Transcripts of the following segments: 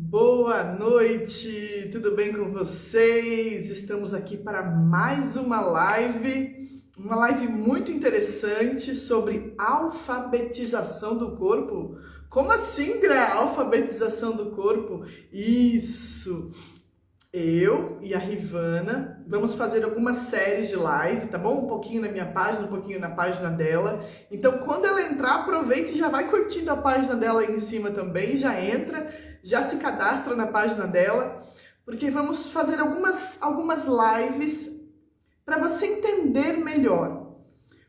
Boa noite, tudo bem com vocês? Estamos aqui para mais uma live muito interessante sobre alfabetização do corpo. Como assim, Gra? Alfabetização do corpo? Isso! Eu e a Rivana vamos fazer algumas séries de live, tá bom? Um pouquinho na minha página, um pouquinho na página dela. Então, quando ela entrar, aproveita e já vai curtindo a página dela aí em cima também. Já entra, já se cadastra na página dela, porque vamos fazer algumas lives para você entender melhor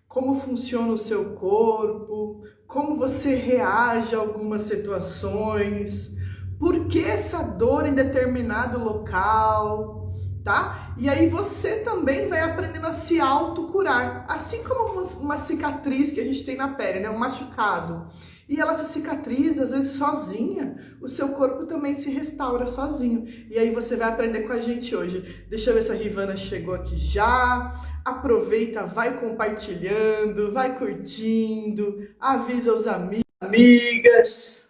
como funciona o seu corpo, como você reage a algumas situações, por que essa dor em determinado local, tá? E aí você também vai aprendendo a se autocurar, assim como uma cicatriz que a gente tem na pele, né? Um machucado. E ela se cicatriza, às vezes sozinha, o seu corpo também se restaura sozinho. E aí você vai aprender com a gente hoje. Deixa eu ver se a Rivana chegou aqui já. Aproveita, vai compartilhando, vai curtindo, avisa os amigos, amigas.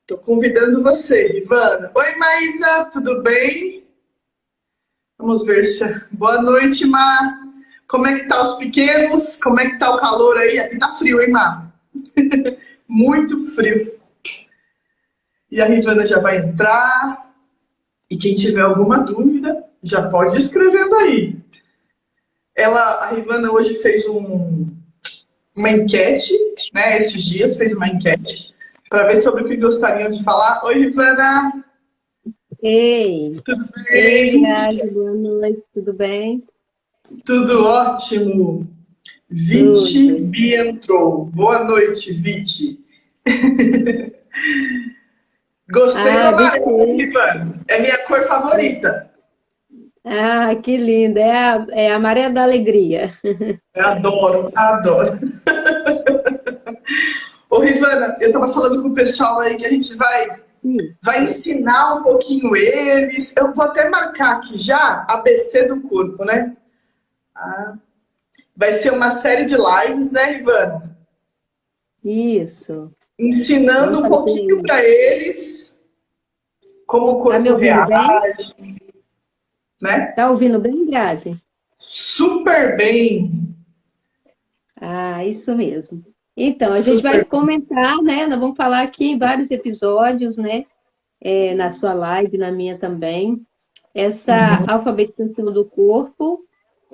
Tô convidando você, Rivana. Oi, Maísa, tudo bem? Vamos ver se... Boa noite, Má. Como é que tá os pequenos? Como é que tá o calor aí? Aqui tá frio, hein, Má? Muito frio. E a Rivana já vai entrar. E quem tiver alguma dúvida, já pode ir escrevendo aí. A Rivana hoje fez uma enquete, né? Esses dias fez uma enquete para ver sobre o que gostariam de falar. Oi, Rivana! Ei, Tudo ei, bem? Grazi, boa noite, tudo bem? Tudo ótimo. Viti Tudo. me entrou. Boa noite, Viti. Gostei do Ah, amarelo, gostei. Rivana. É minha cor favorita. Ah, que lindo, é a Maré da Alegria. Eu adoro, adoro. Ô, Rivana, eu tava falando com o pessoal aí que a gente vai ensinar um pouquinho eles. Eu vou até marcar aqui já ABC do corpo, né? Ah, vai ser uma série de lives, né, Rivana? Isso, Ensinando vamos um pouquinho fazer. para eles como o Tá me corpo ouvindo bem? reage, né? Tá ouvindo bem, Grazi? Super bem, Ah, isso mesmo. Então, a gente vai super. comentar, né? Nós vamos falar aqui em vários episódios, né? Na sua live, na minha também. Essa alfabetização do corpo,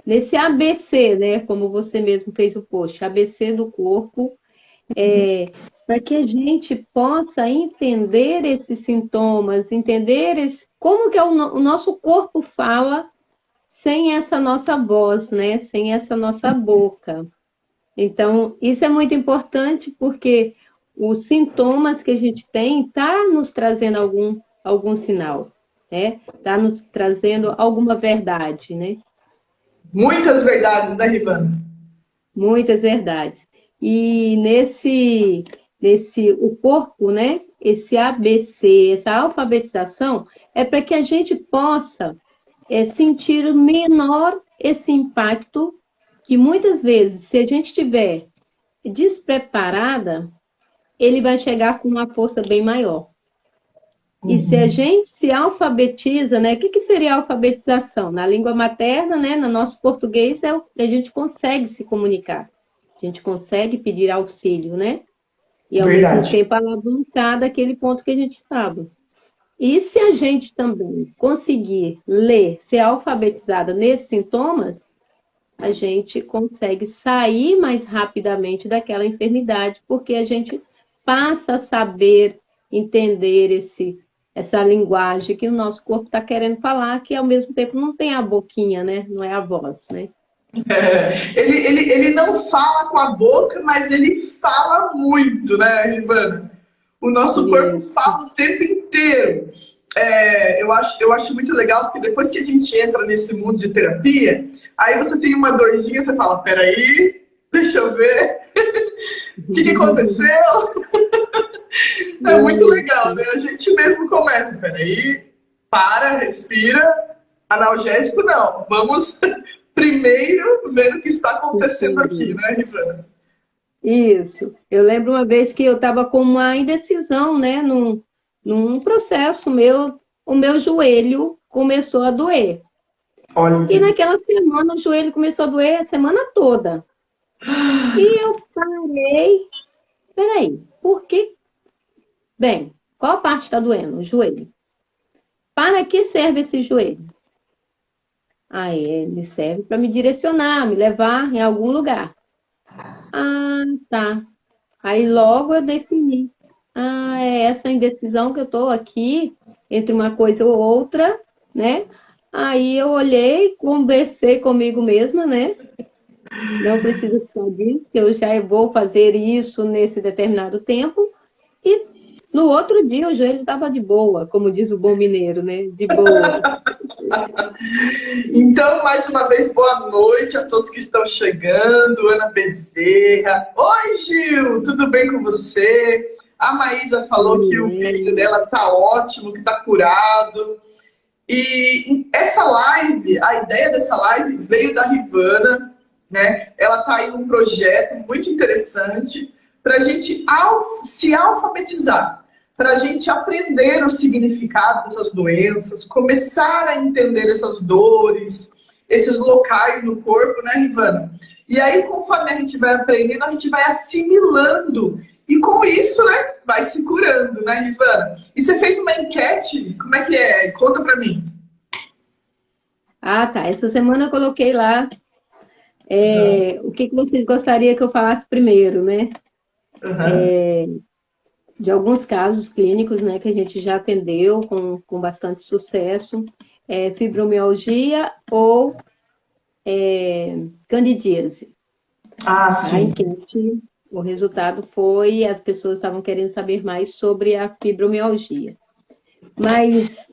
nesse ABC, né? Como você mesmo fez o post, ABC do corpo. Para que a gente possa entender esses sintomas, entender como que o nosso corpo fala sem essa nossa voz, né? Sem essa nossa boca. Então, isso é muito importante porque os sintomas que a gente tem tá nos trazendo algum sinal, né? Tá nos trazendo alguma verdade, né? Muitas verdades, né, Rivana? Muitas verdades. E o corpo, né? Esse ABC, essa alfabetização, é para que a gente possa sentir o menor esse impacto que muitas vezes, se a gente estiver despreparada, ele vai chegar com uma força bem maior. E se a gente se alfabetiza, né? O que seria a alfabetização? Na língua materna, né? No nosso português, a gente consegue se comunicar. A gente consegue pedir auxílio, né? E ao mesmo Verdade. tempo alavancar daquele ponto que a gente sabe. E se a gente também conseguir ler, ser alfabetizada nesses sintomas, a gente consegue sair mais rapidamente daquela enfermidade, porque a gente passa a saber entender essa linguagem que o nosso corpo está querendo falar, que ao mesmo tempo não tem a boquinha, né? Não é a voz, né? Ele não fala com a boca, mas ele fala muito, né, Rivana? O nosso corpo Isso. fala o tempo inteiro. Eu acho muito legal, porque depois que a gente entra nesse mundo de terapia, aí você tem uma dorzinha, você fala, peraí, deixa eu ver, o que aconteceu? É muito legal, né? Isso. A gente mesmo começa, peraí, para, respira, analgésico não, vamos primeiro ver o que está acontecendo aqui, né, Rivana? Isso. Eu lembro uma vez que eu estava com uma indecisão, né, num processo meu, o meu joelho começou a doer. Olha, E naquela semana o joelho começou a doer a semana toda. E eu parei, peraí, por que? Bem, qual parte está doendo? O joelho. Para que serve esse joelho? Aí ele serve para me direcionar, me levar em algum lugar. Ah, tá. Aí logo eu defini. Ah, é essa indecisão que eu estou aqui entre uma coisa ou outra, né? Aí eu olhei, conversei comigo mesma, né? Não precisa só disso, que eu já vou fazer isso nesse determinado tempo. E no outro dia o joelho estava de boa, como diz o bom mineiro, né? De boa. então, mais uma vez, boa noite a todos que estão chegando. Ana Bezerra. Oi, Gil, tudo bem com você? A Maísa falou que o filho dela tá ótimo, que tá curado. E essa live, a ideia dessa live veio da Rivana, né? Ela tá aí num projeto muito interessante para a gente se alfabetizar, para a gente aprender o significado dessas doenças, começar a entender essas dores, esses locais no corpo, né, Rivana? E aí, conforme a gente vai aprendendo, a gente vai assimilando. E com isso, né, vai se curando, né, Rivana? E você fez uma enquete, como é que é? Conta pra mim. Ah, tá. Essa semana eu coloquei lá o que vocês gostariam que eu falasse primeiro, né? Uhum. De alguns casos clínicos, né, que a gente já atendeu com bastante sucesso, fibromialgia ou candidíase. Ah, A sim. enquete, o resultado foi, as pessoas estavam querendo saber mais sobre a fibromialgia. Mas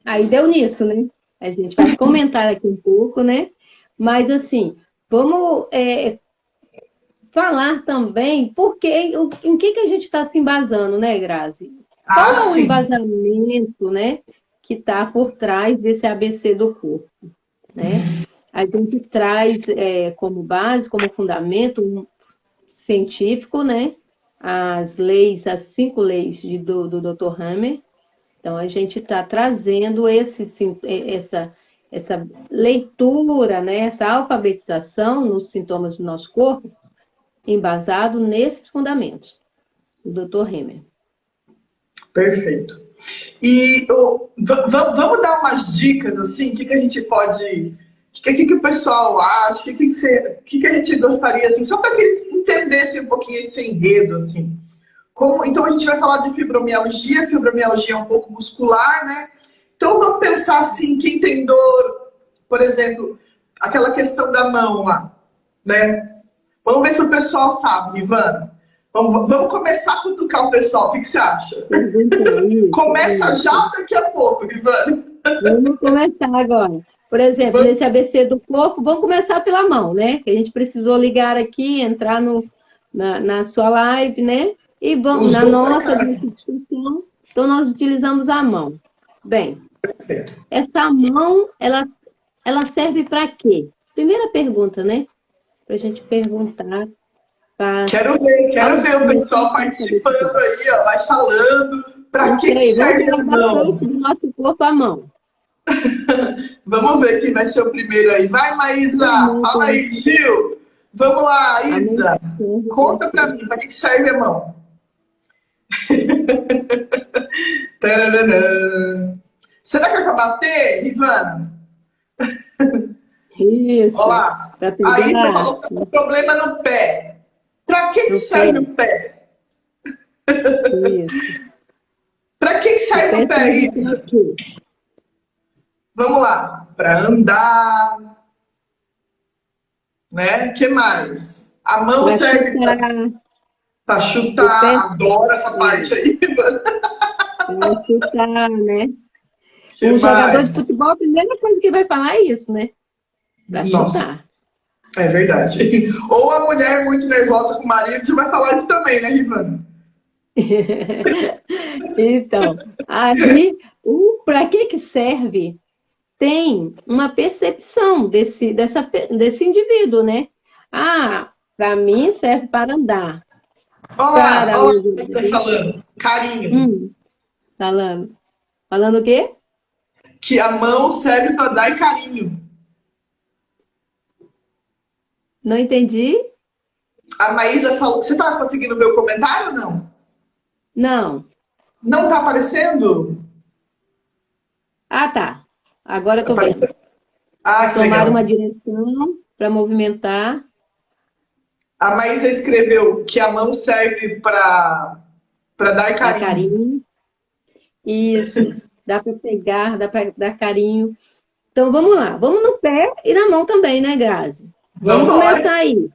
aí deu nisso, né? A gente vai comentar aqui um pouco, né? Mas assim, vamos falar também porque em que a gente está se embasando, né, Grazi? Qual Ah, é o sim. embasamento, né, que está por trás desse ABC do corpo, né? A gente traz como base, como fundamento científico, né? As leis, as 5 leis do Dr. Hammer. Então, a gente está trazendo essa leitura, né? Essa alfabetização nos sintomas do nosso corpo, embasado nesses fundamentos do Dr. Hammer. Perfeito. E vamos dar umas dicas, assim, o que a gente pode. O que o pessoal acha? O que a gente gostaria, assim, só para que eles entendessem um pouquinho esse enredo, assim. Então a gente vai falar de fibromialgia. Fibromialgia é um pouco muscular, né? Então vamos pensar assim, quem tem dor, por exemplo, aquela questão da mão lá, né? Vamos ver se o pessoal sabe, Ivan. Vamos começar a cutucar o pessoal. O que você acha? Começa já ou daqui a pouco, Ivan? Vamos começar agora. Por exemplo, Vamos. nesse ABC do corpo, vamos começar pela mão, né? Que a gente precisou ligar aqui, entrar na sua live, né? E vamos na Usou pra nossa caramba. discussão, então nós utilizamos a mão. Bem, essa mão, ela serve para quê? Primeira pergunta, né? Para a gente perguntar para Quero ver o pessoal participando aí, ó, vai falando. Para que Vamos serve a falar da mão? frente do nosso corpo à mão. Vamos ver quem vai ser o primeiro aí. Vai, Maísa! Fala aí, Gil! Vamos lá, A mão Isa! serve para Conta pra quê? mim, para que serve a mão? Tararã. Será que é para bater, Ivana? Olha Isso, lá. para A Isa pegar falou que tá com problema no pé. Para que no pé. serve o pé? Isso. Para que O serve o pé pé, serve para Isa? quê? Vamos lá. Para andar, né? Que mais? A mão Para serve chutar. para O pé chutar. Adoro essa parte aí. para chutar, né? Que Um jogador mais? de futebol, a primeira coisa que vai falar é isso, né? Para Nossa, chutar. é verdade. Ou a mulher muito nervosa com o marido, você vai falar isso também, né, Rivana? Então, aí, para que serve? Tem uma percepção desse indivíduo, né? Ah, para mim serve para andar. Olha lá, Para olha lá o o... que tá falando. Carinho. Falando. Falando o quê? Que a mão serve para dar carinho. Não entendi? A Maísa falou. Você tá conseguindo ver o comentário ou não? Não. Não tá aparecendo? Ah, tá. Agora eu tô vendo. Apareceu. Ah, que Tomar uma legal. direção para movimentar. A Maísa escreveu que a mão serve para dar Dá carinho. carinho. Isso. Dá para pegar, dá para dar carinho. Então vamos lá. Vamos no pé e na mão também, né, Grazi? Vamos Vamos começar embora. aí.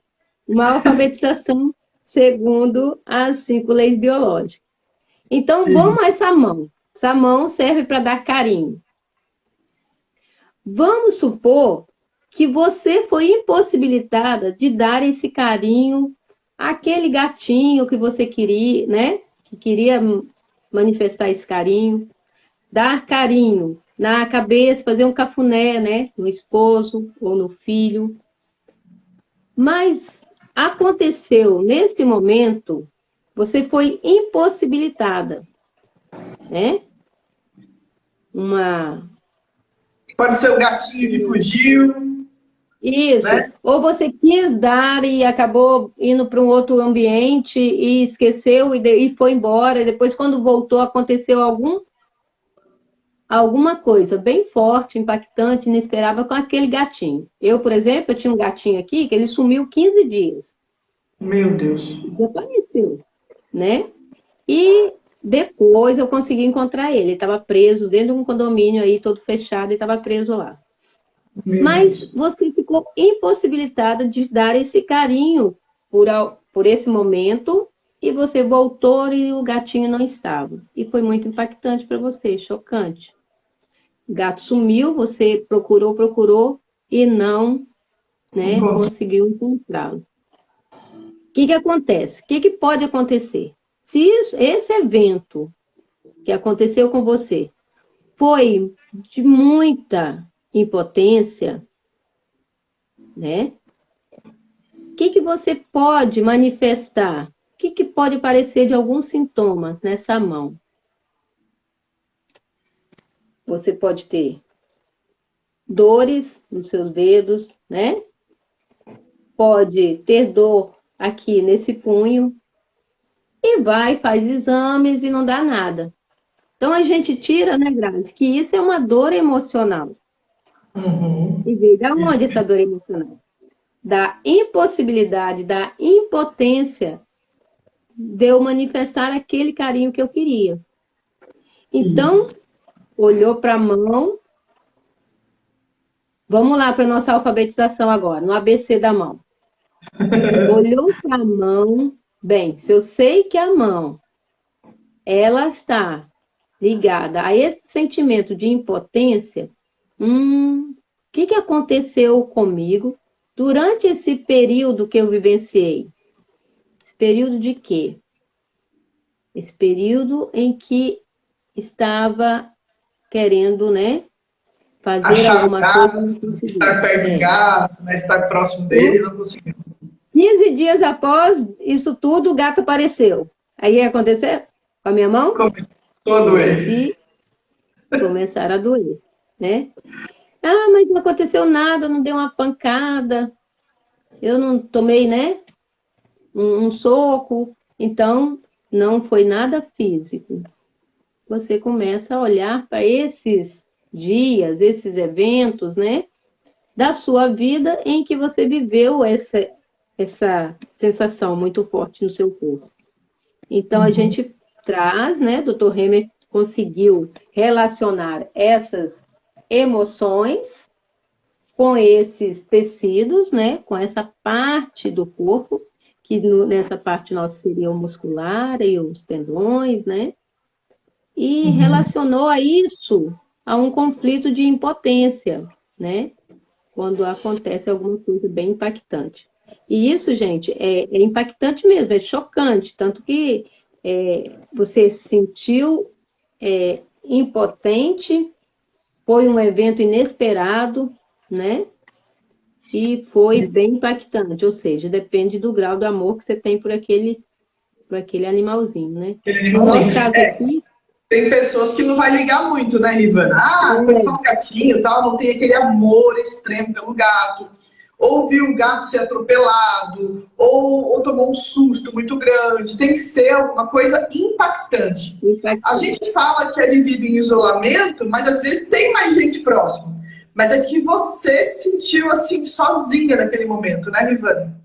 Uma alfabetização segundo as 5 leis biológicas. Então vamos a essa mão. Essa mão serve para dar carinho. Vamos supor que você foi impossibilitada de dar esse carinho àquele gatinho que você queria, né? Que queria manifestar esse carinho. Dar carinho na cabeça, fazer um cafuné, né? No esposo ou no filho. Mas aconteceu nesse momento, você foi impossibilitada, né? Uma Pode ser o gatinho que fugiu, Isso. né? Ou você quis dar e acabou indo para um outro ambiente e esqueceu e foi embora. E depois, quando voltou, aconteceu alguma coisa bem forte, impactante, inesperada com aquele gatinho. Eu, por exemplo, eu tinha um gatinho aqui que ele sumiu 15 dias. Meu Deus. Desapareceu, né? E depois eu consegui encontrar ele. Ele estava preso dentro de um condomínio aí, todo fechado, e estava preso lá. Meu Mas Deus. você ficou impossibilitada de dar esse carinho por esse momento e você voltou e o gatinho não estava. E foi muito impactante para você, chocante. O gato sumiu, você procurou, procurou e não, né, Encontrou. conseguiu encontrá-lo. O que acontece? O que pode acontecer? Se esse evento que aconteceu com você foi de muita impotência, né? O que você pode manifestar? O que pode parecer de alguns sintomas nessa mão? Você pode ter dores nos seus dedos, né? Pode ter dor aqui nesse punho e vai, faz exames e não dá nada. Então a gente tira, né, Grazi, que isso é uma dor emocional. Uhum. E veio da Isso. onde essa dor emocional? Da impossibilidade, da impotência de eu manifestar aquele carinho que eu queria. Então, Isso. olhou para a mão. Vamos lá para a nossa alfabetização agora, no ABC da mão. Olhou para a mão. Bem, se eu sei que a mão ela está ligada a esse sentimento de impotência, o que aconteceu comigo durante esse período que eu vivenciei? Esse período de quê? Esse período em que estava querendo, né, fazer Achar o alguma coisa e não gato, conseguiu. estar perto do É. gato, né? Estar próximo dele, não conseguiu. 15 dias após isso tudo, o gato apareceu. Aí o que aconteceu com a minha mão? Começou a doer. Teve começar a doer, né? Ah, mas não aconteceu nada, eu não dei uma pancada, eu não tomei, né, um soco, então não foi nada físico. Você começa a olhar para esses dias, esses eventos, né, da sua vida em que você viveu essa sensação muito forte no seu corpo. Então, a Uhum. gente traz, né? Dr. Hemer conseguiu relacionar essas emoções com esses tecidos, né? Com essa parte do corpo, que nessa parte nossa seria o muscular e os tendões, né? E Uhum. relacionou a isso a um conflito de impotência, né? Quando acontece alguma coisa bem impactante. E isso, gente, é impactante mesmo, é chocante, tanto que você se sentiu impotente, foi um evento inesperado, né? E foi bem impactante, ou seja, depende do grau do amor que você tem por aquele animalzinho, né? Aquele No nosso animalzinho. caso aqui, Tem pessoas que não vai ligar muito, né, Rivana? Ah, foi só um gatinho e tal, não tem aquele amor extremo pelo gato. Ou viu o gato ser atropelado, ou tomou um susto muito grande. Tem que ser alguma coisa impactante. A gente fala que é vivido em isolamento, mas às vezes tem mais gente próxima. Mas é que você se sentiu assim, sozinha naquele momento, né, Rivana?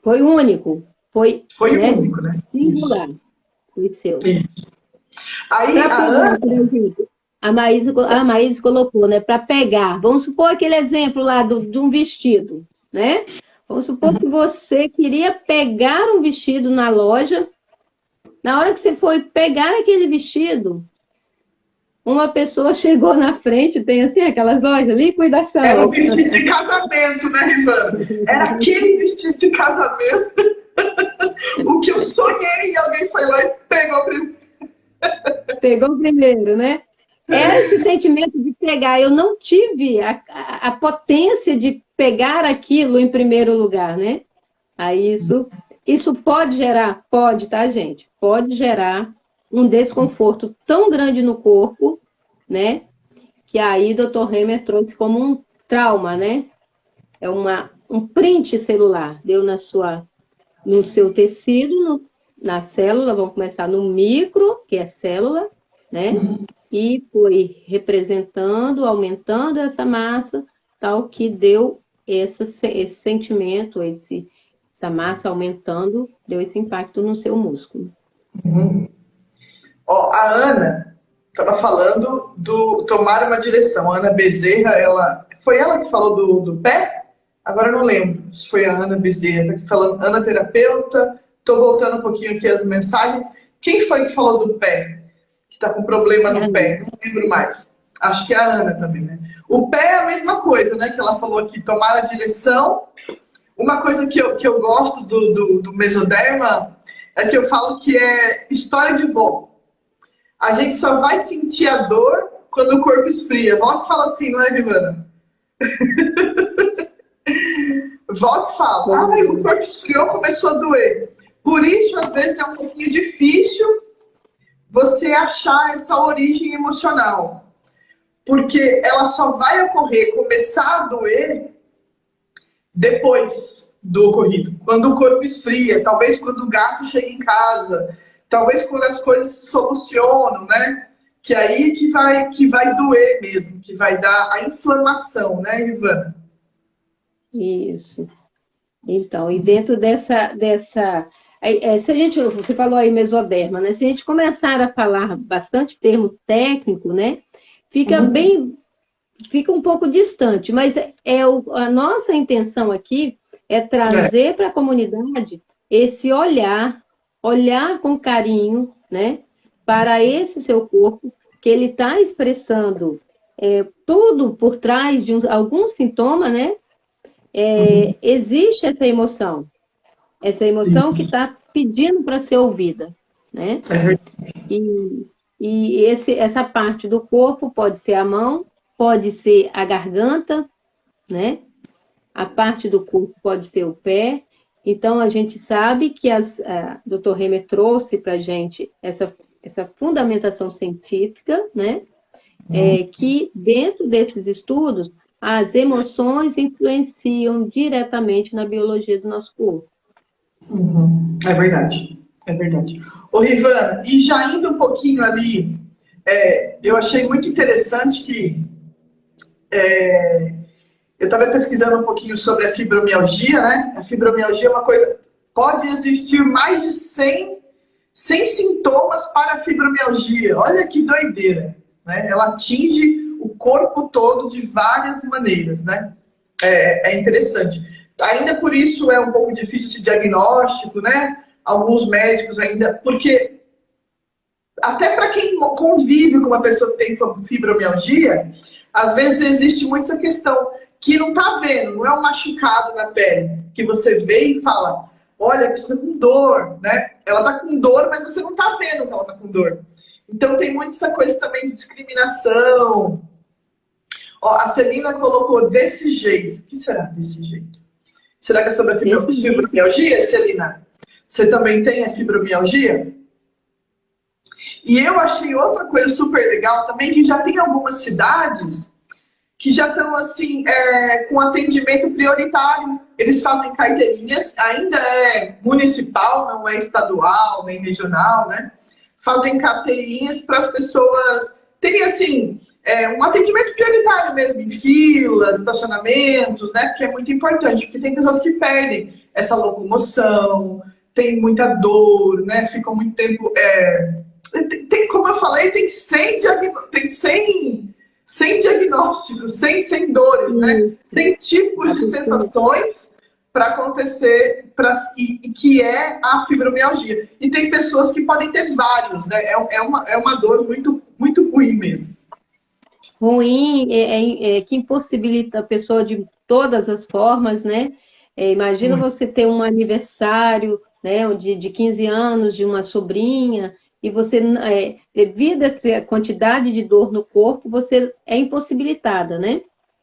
Foi único. Foi, né? Único, né? Singular. Foi seu. Isso. Aí, Pra pegar, por exemplo, a Maísa colocou, né? Para pegar. Vamos supor aquele exemplo lá de um vestido, né? Vamos supor que você queria pegar um vestido na loja. Na hora que você foi pegar aquele vestido, uma pessoa chegou na frente, tem assim, aquelas lojas, liquidação. Era um vestido de casamento, né, Rivana? Era aquele vestido de casamento. O que eu sonhei, e alguém foi lá e pegou primeiro. Pegou primeiro, né? É esse sentimento de pegar. Eu não tive a potência de pegar aquilo em primeiro lugar, né? Aí isso pode gerar, pode, tá, gente? Pode gerar um desconforto tão grande no corpo, né? Que aí o Dr. Hemer trouxe como um trauma, né? É um print celular. Deu no seu tecido, na célula, vamos começar no micro, que é célula, né? E foi representando, aumentando essa massa, tal que deu esse sentimento, essa massa aumentando, deu esse impacto no seu músculo. Ó, a Ana estava falando do tomar uma direção. A Ana Bezerra, foi ela que falou do pé? Agora eu não lembro se foi a Ana Bezerra. Está aqui falando, Ana terapeuta. Estou voltando um pouquinho aqui as mensagens. Quem foi que falou do pé? Que está com problema no pé? Não lembro mais. Acho que é a Ana também, né? O pé é a mesma coisa, né? Que ela falou aqui, tomar a direção. Uma coisa que eu gosto do mesoderma é que eu falo que é história de vó. A gente só vai sentir a dor quando o corpo esfria. Vó que fala assim, não é, Rivana? Vó que fala, o corpo esfriou, começou a doer. Por isso, às vezes, é um pouquinho difícil você achar essa origem emocional. Porque ela só vai ocorrer, começar a doer depois do ocorrido. Quando o corpo esfria, talvez quando o gato chega em casa, talvez quando as coisas se solucionam, né? Que aí que vai doer mesmo, que vai dar a inflamação, né, Ivana? Isso. Então, e dentro dessa se você falou aí mesoderma, né? Se a gente começar a falar bastante termo técnico, né? Fica um pouco distante, mas a nossa intenção aqui é trazer para a comunidade esse olhar com carinho, né? Para esse seu corpo, que ele está expressando tudo por trás de algum sintoma, né? Existe essa emoção que está pedindo para ser ouvida, né? E essa parte do corpo pode ser a mão, pode ser a garganta, né? A parte do corpo pode ser o pé. Então, a gente sabe que Dr. Hemer trouxe para a gente essa fundamentação científica, né? Que dentro desses estudos, as emoções influenciam diretamente na biologia do nosso corpo. É verdade, é verdade. Ô, Rivana, e já indo um pouquinho ali, eu achei muito interessante que eu estava pesquisando um pouquinho sobre a fibromialgia, né? A fibromialgia é uma coisa... Pode existir mais de 100 sintomas para a fibromialgia. Olha que doideira, né? Ela atinge o corpo todo de várias maneiras, né? É interessante. Ainda por isso é um pouco difícil esse diagnóstico, né? Alguns médicos ainda... Porque até para quem convive com uma pessoa que tem fibromialgia, às vezes existe muito essa questão que não está vendo, não é um machucado na pele, que você vê e fala, olha, a pessoa está com dor, né? Ela está com dor, mas você não está vendo que ela está com dor. Então tem muito essa coisa também de discriminação. Ó, a Celina colocou desse jeito. O que será desse jeito? Será que é sobre a fibromialgia, Celina? Você também tem a fibromialgia? E eu achei outra coisa super legal também, que já tem algumas cidades que já estão assim, com atendimento prioritário. Eles fazem carteirinhas, ainda é municipal, não é estadual, nem regional, né? Fazem carteirinhas para as pessoas terem assim, um atendimento prioritário mesmo, em filas, estacionamentos, né? Porque é muito importante, porque tem pessoas que perdem essa locomoção, tem muita dor, né? Ficam muito tempo. Como eu falei, tem 100 diagnósticos, 100 dores, né? 100 tipos de sensações para acontecer, e que é a fibromialgia. E tem pessoas que podem ter vários, né? É uma dor muito, muito ruim mesmo. Ruim que impossibilita a pessoa de todas as formas, né? Imagina você ter um aniversário, né, de 15 anos de uma sobrinha, e você, devido a essa quantidade de dor no corpo, você é impossibilitada, né,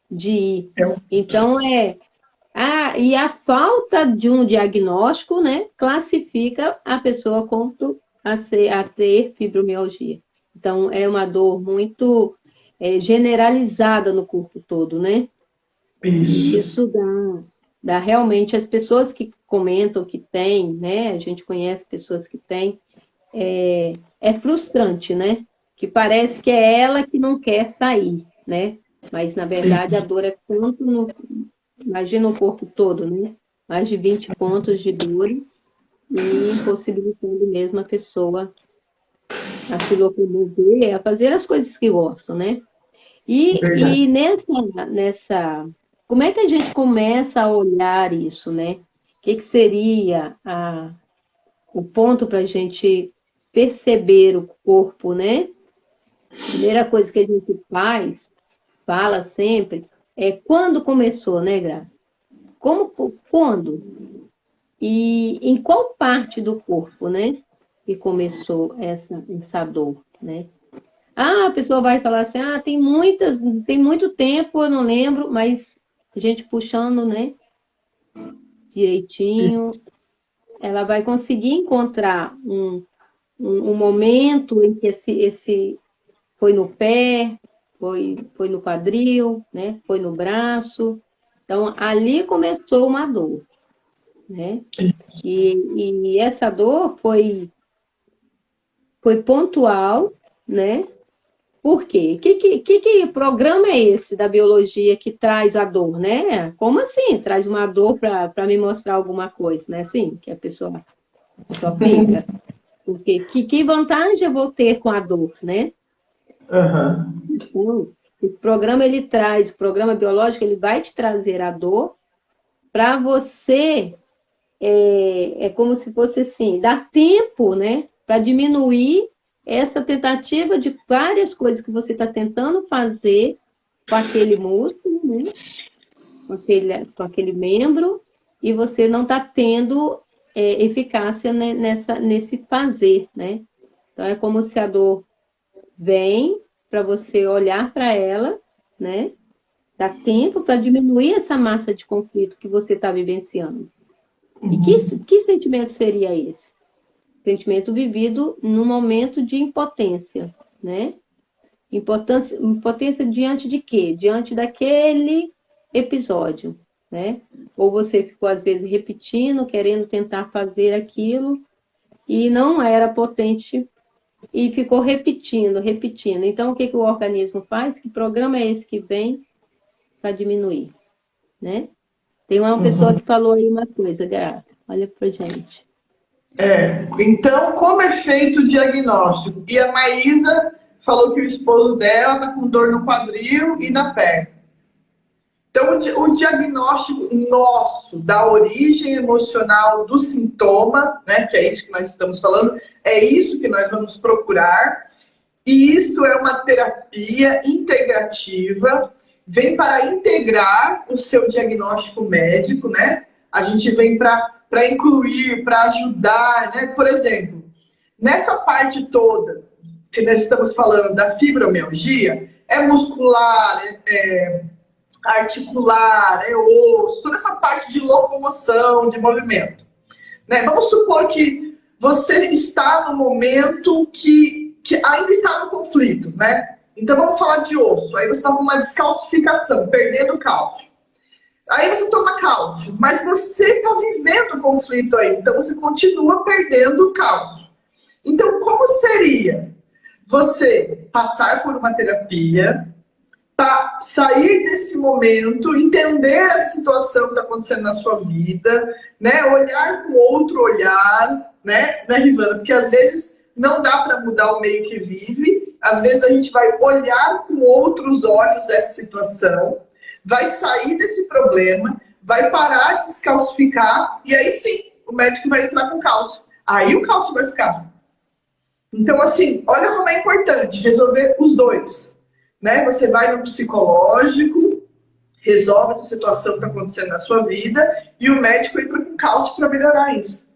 de ir. Então, e a falta de um diagnóstico, né, classifica a pessoa como a ter fibromialgia. Então, é uma dor muito generalizada no corpo todo, né? Isso dá realmente, as pessoas que comentam que tem, né? A gente conhece pessoas que têm, é frustrante, né? Que parece que é ela que não quer sair, né? Mas, na verdade, a dor é tanto imagina o corpo todo, né? Mais de 20 pontos de dores e impossibilitando mesmo a pessoa a se locomover, a fazer as coisas que gostam, né? E como é que a gente começa a olhar isso, né? O que seria o ponto para a gente perceber o corpo, né? Primeira coisa que a gente fala sempre, é quando começou, né, Gra? Quando? E em qual parte do corpo, né? Que começou essa dor, né? A pessoa vai falar assim, tem muito tempo, eu não lembro, mas a gente puxando, né, direitinho, ela vai conseguir encontrar um momento em que esse foi no pé, foi no quadril, né, foi no braço. Então, ali começou uma dor, né? E essa dor foi pontual, né? Por quê? Que programa é esse da biologia que traz a dor, né? Como assim? Traz uma dor para me mostrar alguma coisa, né? Assim, que a pessoa fica. Porque que vantagem eu vou ter com a dor, né? Então, o programa biológico, ele vai te trazer a dor para você, como se fosse assim, dar tempo, né? Para diminuir essa tentativa de várias coisas que você está tentando fazer com aquele músculo, né? com aquele membro, e você não está tendo eficácia, né, nesse fazer, né? Então, é como se a dor vem para você olhar para ela, né? Dá tempo para diminuir essa massa de conflito que você está vivenciando. E que sentimento seria esse? Sentimento vivido num momento de impotência, né? Impotência diante de quê? Diante daquele episódio, né? Ou você ficou, às vezes, repetindo, querendo tentar fazer aquilo, e não era potente, e ficou repetindo. Então, o que o organismo faz? Que programa é esse que vem para diminuir, né? Tem uma pessoa que falou aí uma coisa, Gra, olha pra gente. Então, como é feito o diagnóstico? E a Maísa falou que o esposo dela está com dor no quadril e na perna. Então, o diagnóstico nosso da origem emocional do sintoma, né, que é isso que nós estamos falando, é isso que nós vamos procurar. E isso é uma terapia integrativa, vem para integrar o seu diagnóstico médico, né? A gente vem para incluir, para ajudar, né? Por exemplo, nessa parte toda que nós estamos falando da fibromialgia, é muscular, articular, osso, toda essa parte de locomoção, de movimento. Né? Vamos supor que você está no momento que que ainda está no conflito, né? Então vamos falar de osso. Aí você está com uma descalcificação, perdendo cálcio. Aí você toma cálcio, mas você está vivendo o conflito aí, então você continua perdendo cálcio. Então, como seria você passar por uma terapia para sair desse momento, entender a situação que está acontecendo na sua vida, né? Olhar com outro olhar, né, Rivana? Porque às vezes não dá para mudar o meio que vive, às vezes a gente vai olhar com outros olhos essa situação, vai sair desse problema, vai parar de descalcificar, e aí sim, o médico vai entrar com cálcio. Aí o cálcio vai ficar. Então, assim, olha como é importante resolver os dois. Né? Você vai no psicológico, resolve essa situação que está acontecendo na sua vida, e o médico entra com cálcio para melhorar isso.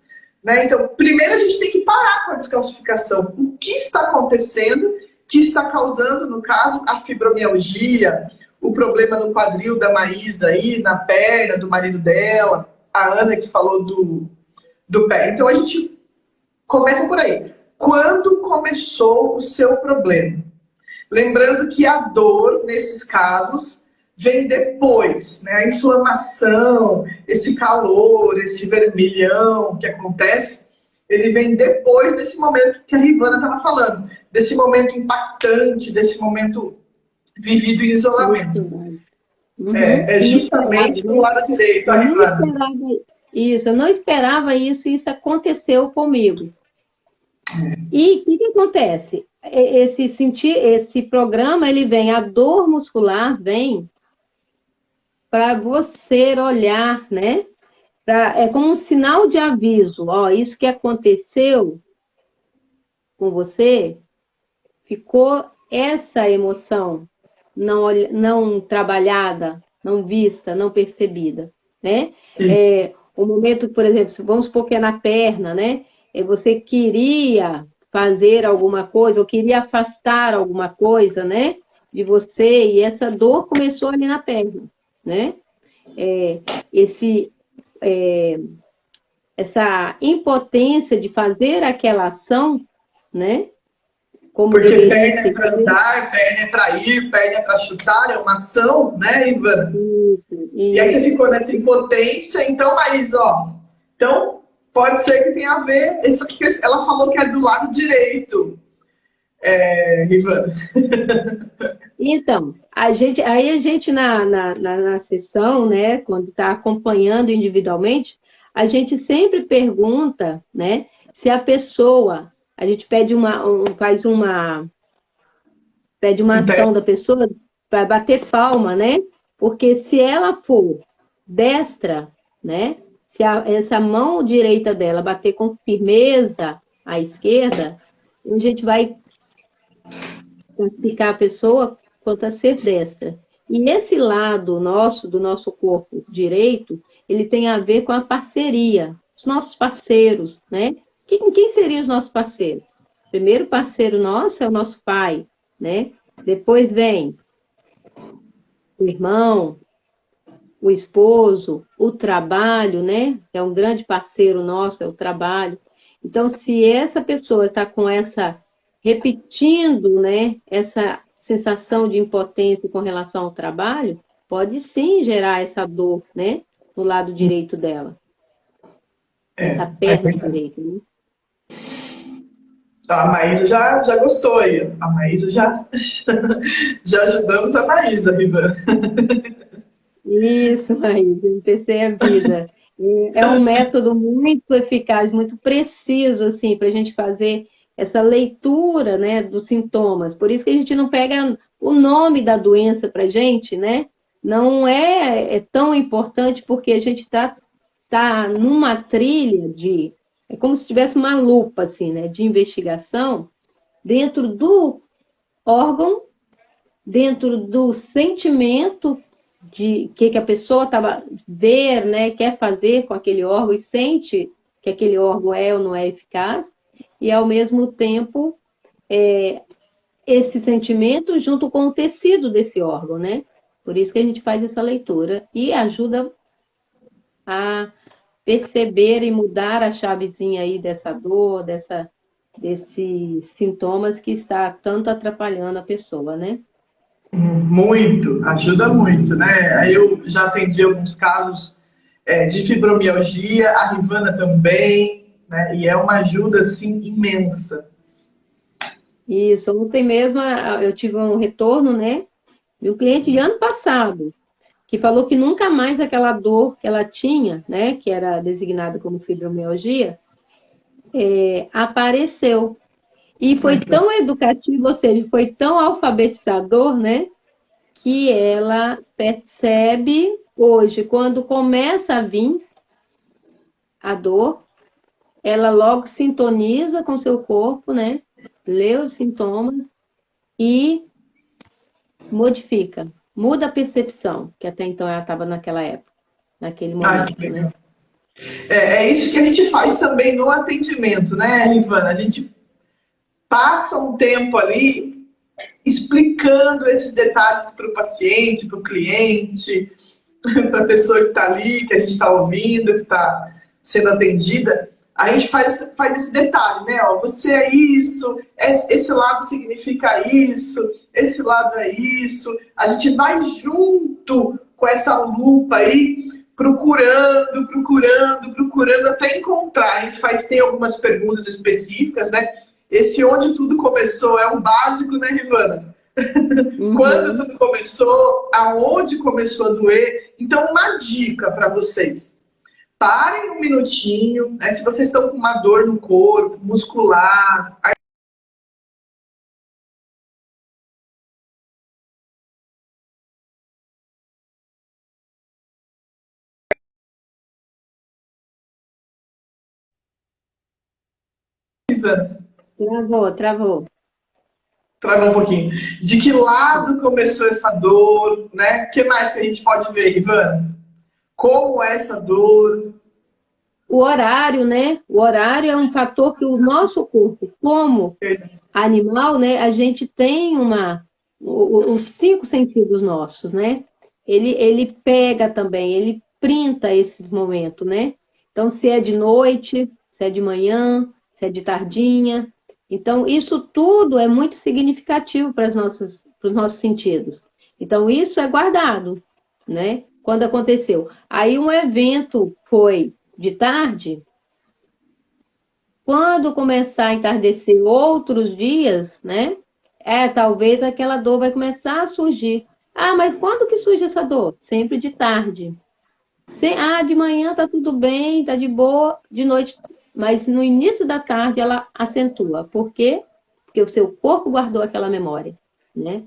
Né? Então, primeiro a gente tem que parar com a descalcificação. O que está acontecendo que está causando, no caso, a fibromialgia, o problema no quadril da Maísa aí, na perna do marido dela, a Ana que falou do pé. Então, a gente começa por aí. Quando começou o seu problema? Lembrando que a dor, nesses casos, vem depois, né? A inflamação, esse calor, esse vermelhão que acontece, ele vem depois desse momento que a Rivana estava falando, desse momento impactante, desse momento vivido em isolamento. Uhum. É justamente do lado direito, a Rivana. Isso, eu não esperava isso, e isso aconteceu comigo. E o que acontece? Esse programa, ele vem, a dor muscular vem para você olhar, né? É como um sinal de aviso. Ó, isso que aconteceu com você, ficou essa emoção não trabalhada, não vista, não percebida, né? O momento, por exemplo, vamos supor que é na perna, né? Você queria fazer alguma coisa, ou queria afastar alguma coisa, né, de você, e essa dor começou ali na perna, né? Essa impotência de fazer aquela ação, né? Como porque deveria perna ser. É para andar, perna é para ir, perna é para chutar, é uma ação, né, Ivana? Isso. E aí você ficou nessa impotência, então, Maísa, ó, então pode ser que tenha a ver, isso que ela falou que é do lado direito, Ivana. Então, aí a gente na sessão, né, quando está acompanhando individualmente, a gente sempre pergunta, né, se a pessoa, a gente pede pede uma ação da pessoa para bater palma, né? Porque se ela for destra, né, se essa mão direita dela bater com firmeza à esquerda, a gente vai classificar a pessoa quanto a ser destra. E esse lado nosso, do nosso corpo direito, ele tem a ver com a parceria, os nossos parceiros, né? Quem seriam os nossos parceiros? O primeiro parceiro nosso é o nosso pai, né? Depois vem o irmão, o esposo, o trabalho, né? É um grande parceiro nosso, é o trabalho. Então, se essa pessoa está com repetindo, né, essa sensação de impotência com relação ao trabalho, pode sim gerar essa dor, né, no lado direito dela. Essa perna direita, né? A Maísa já gostou aí. A Maísa já ajudamos a Maísa, Rivana. Isso, Maísa, MPC é a vida. É um método muito eficaz, muito preciso, assim, para a gente fazer essa leitura, né, dos sintomas. Por isso que a gente não pega o nome da doença para a gente, né? Não é tão importante, porque a gente tá numa trilha de... É como se tivesse uma lupa, assim, né, de investigação dentro do órgão, dentro do sentimento de que a pessoa ver, né, quer fazer com aquele órgão e sente que aquele órgão é ou não é eficaz, e ao mesmo tempo esse sentimento junto com o tecido desse órgão, né? Por isso que a gente faz essa leitura e ajuda a perceber e mudar a chavezinha aí dessa dor, dessa desses sintomas que está tanto atrapalhando a pessoa, né? Muito, ajuda muito, né? Aí eu já atendi alguns casos de fibromialgia, a Rivana também, né? E é uma ajuda, assim, imensa. Isso, ontem mesmo eu tive um retorno, né? De um cliente de ano passado, que falou que nunca mais aquela dor que ela tinha, né? Que era designada como fibromialgia, apareceu. E foi tão educativo, ou seja, foi tão alfabetizador, né? Que ela percebe hoje, quando começa a vir a dor, ela logo sintoniza com o seu corpo, né? Lê os sintomas e modifica, muda a percepção, que até então ela estava naquela época, naquele Ai, que momento, né? legal. É isso que a gente faz também no atendimento, né, Rivana? A gente passa um tempo ali explicando esses detalhes para o paciente, para o cliente, para a pessoa que está ali, que a gente está ouvindo, que está sendo atendida. A gente faz esse detalhe, né? Ó, você é isso, esse lado significa isso, esse lado é isso. A gente vai junto com essa lupa aí, procurando até encontrar. A gente tem algumas perguntas específicas, né? Esse onde tudo começou é um básico, né, Rivana? Quando Uhum. tudo começou, aonde começou a doer. Então, uma dica para vocês. Parem um minutinho, né? Se vocês estão com uma dor no corpo, muscular, Travou, travou. trava um pouquinho. De que lado começou essa dor, né? O que mais que a gente pode ver, Ivan? Como é essa dor? O horário, né? O horário é um fator que o nosso corpo, como animal, né? A gente tem os cinco sentidos nossos, né? Ele pega também, ele printa esse momento, né? Então, se é de noite, se é de manhã, se é de tardinha. Então, isso tudo é muito significativo para os nossos sentidos. Então, isso é guardado, né? Quando aconteceu. Aí um evento foi de tarde, quando começar a entardecer outros dias, né? Talvez aquela dor vai começar a surgir. Ah, mas quando que surge essa dor? Sempre de tarde. De manhã tá tudo bem, tá de boa, de noite. Mas no início da tarde ela acentua. Por quê? Porque o seu corpo guardou aquela memória, né?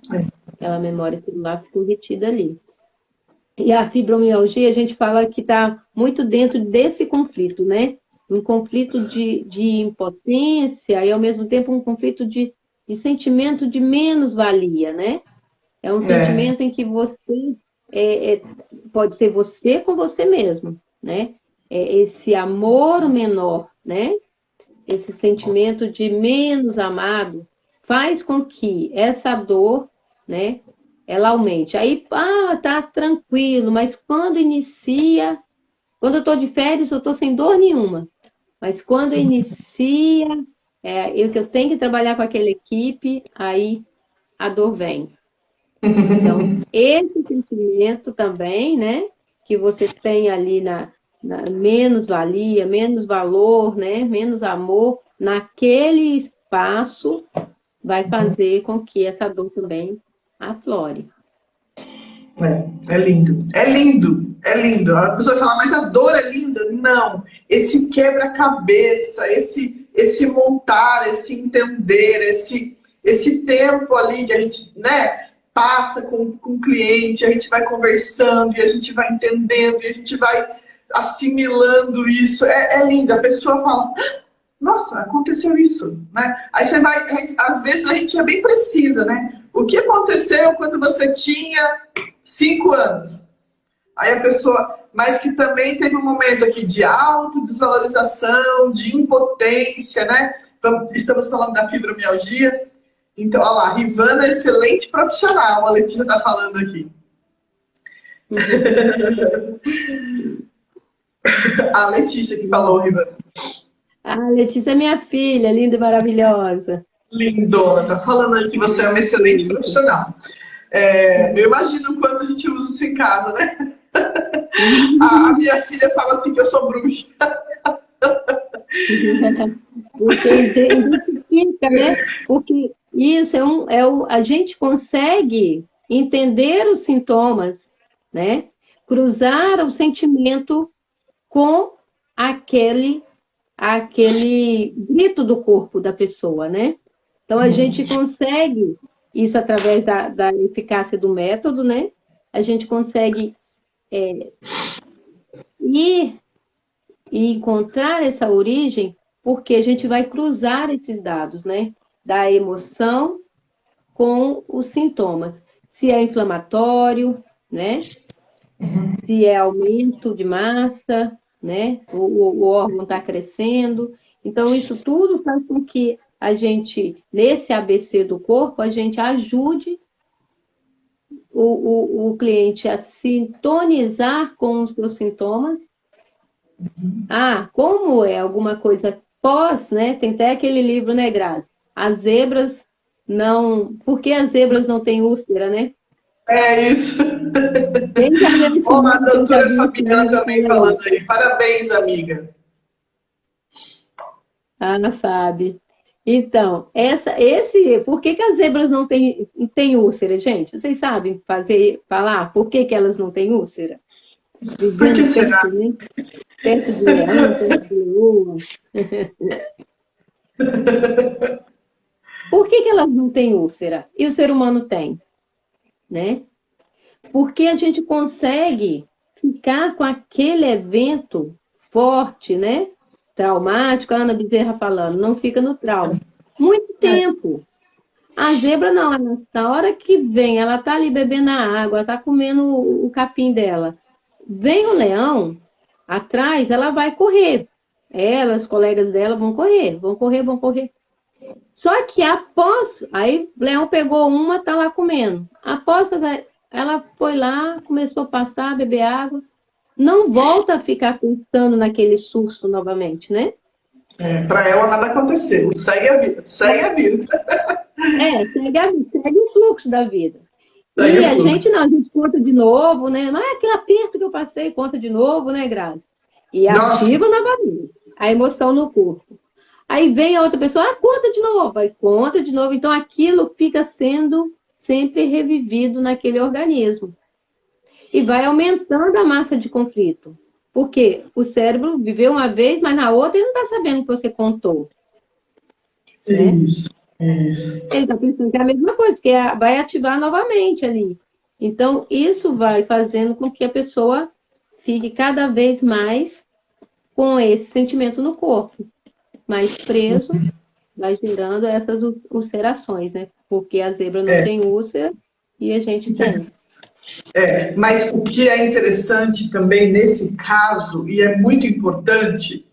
Aquela memória celular ficou retida ali. E a fibromialgia, a gente fala que está muito dentro desse conflito, né? Um conflito de impotência e, ao mesmo tempo, um conflito de sentimento de menos-valia, né? É um É, sentimento em que você pode ser você com você mesmo, né? Esse amor menor, né? Esse sentimento de menos amado faz com que essa dor, né, ela aumente. Aí, tá tranquilo, mas quando eu estou de férias, eu estou sem dor nenhuma. Mas quando inicia, que eu tenho que trabalhar com aquela equipe, aí a dor vem. Então, esse sentimento também, né, que você tem ali na menos valia, menos valor, né, menos amor, naquele espaço, vai fazer com que essa dor também aflore. é lindo. É lindo, é lindo. A pessoa fala, mas a dor é linda? Não. Esse quebra-cabeça, esse montar, esse entender, esse tempo ali que a gente, né, passa com o cliente, a gente vai conversando e a gente vai entendendo e a gente vai assimilando isso. É lindo. A pessoa fala, nossa, aconteceu isso, né? Aí você vai, às vezes a gente é bem precisa, né? O que aconteceu quando você tinha 5 anos? Aí a pessoa, mas que também teve um momento aqui de autodesvalorização, de impotência, né? Estamos falando da fibromialgia. Então, olha lá, Rivana é excelente profissional, a Letícia está falando aqui. A Letícia que falou, Rivana. A Letícia é minha filha, linda e maravilhosa. Lindona, tá falando aí que você é uma excelente profissional. Eu imagino o quanto a gente usa isso em casa, né? A minha filha fala assim que eu sou bruxa. Porque identifica, né? Porque isso a gente consegue entender os sintomas, né? Cruzar o sentimento com aquele, aquele grito do corpo da pessoa, né? Então a gente consegue, isso através da eficácia do método, né? A gente consegue ir e encontrar essa origem, porque a gente vai cruzar esses dados, né? Da emoção com os sintomas. Se é inflamatório, né? Se é aumento de massa, né? O órgão está crescendo. Então, isso tudo faz com que a gente, nesse ABC do corpo, a gente ajude o cliente a sintonizar com os seus sintomas. Ah, como é alguma coisa pós, né? Tem até aquele livro, né, Grazi? As zebras não. Por que as zebras não têm úlcera, né? É isso. Quem já leu esse Ó, a livro, quem já doutora viu esse Fabiana livro, também fala aí. falando aí. Parabéns, amiga. Ah, Fábio. Então, por que que as zebras não têm úlcera, gente? Vocês sabem falar por que que elas não têm úlcera? Por que Vivendo será? perto, né? Perto de leão, perto de leoa. Por que que elas não têm úlcera? E o ser humano tem, né? Porque a gente consegue ficar com aquele evento forte, né? Traumático, a Ana Bezerra falando, não fica no trauma. Muito tempo. A zebra não, na hora que vem, ela tá ali bebendo a água, tá comendo o capim dela. Vem o leão atrás, ela vai correr. Ela, os colegas dela vão correr, vão correr, vão correr. Só que após, aí o leão pegou uma, tá lá comendo. Após fazer, ela foi lá, começou a pastar, beber água. Não volta a ficar pensando naquele susto novamente, né? Para ela nada aconteceu. Segue a vida. Segue a vida. Segue o fluxo da vida. Segue E o a fluxo. gente não, a gente conta de novo, né? Mas aquele aperto que eu passei, conta de novo, né, Grazi? E Nossa, ativa novamente a emoção no corpo. Aí vem a outra pessoa, conta de novo, aí conta de novo. Então aquilo fica sendo sempre revivido naquele organismo. E vai aumentando a massa de conflito. Porque o cérebro viveu uma vez, mas na outra ele não está sabendo que você contou, né? isso, isso. Ele está pensando que é a mesma coisa, porque vai ativar novamente ali. Então, isso vai fazendo com que a pessoa fique cada vez mais com esse sentimento no corpo, mais preso, vai gerando essas ulcerações, né? Porque a zebra não É, tem úlcera e a gente tem. mas o que é interessante também nesse caso, e é muito importante,